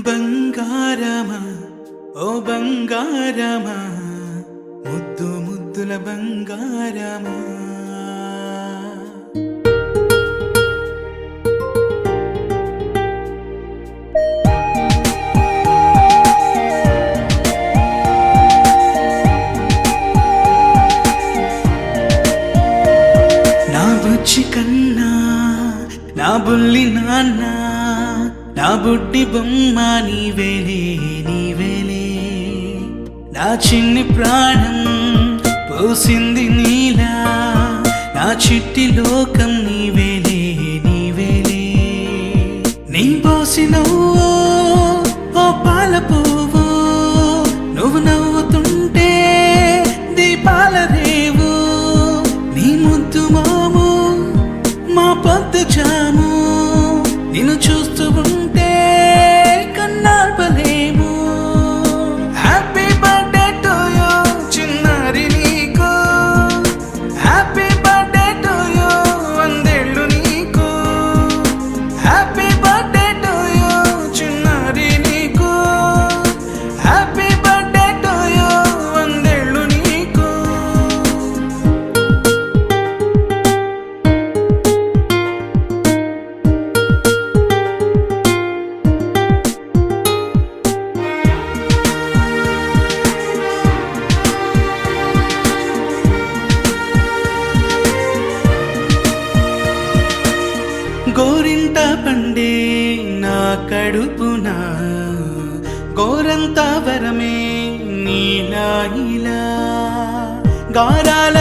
బంగారమా ఓ బంగారమా ముద్దు ముద్దుల బంగారమా నా బుజ్జి కన్నా నా బుల్లి నాన్న నా బుడ్డి బొమ్మ నీవేలే నీవేలే నా చిన్ని ప్రాణం పోసింది నీలా నా చిట్టి లోకం నీవేలే నీవేలే నీ పోసినవో ఓ పాల పువ్వు నువ్వు నవ్వుతుంటే దీపాల రేవు నీ ముద్దు మోము మా పొద్దు జాము నిన్ను చూస్తూ ఉంటే కన్నార్పలేము. హ్యాపీ బర్త్డే టు యూ చిన్నారి నీకు, హ్యాపీ బర్త్డే టు యూ వందేళ్ళు నీకు, హ్యాపీ బర్త్డే టు యూ చిన్నారి నీకు, హ్యాపీ బర్త్డే టు యూ వందేళ్ళు నీకు. గోరింట పండే నా కడుపున గోరంత వరమే నీలా ఇలా గారాల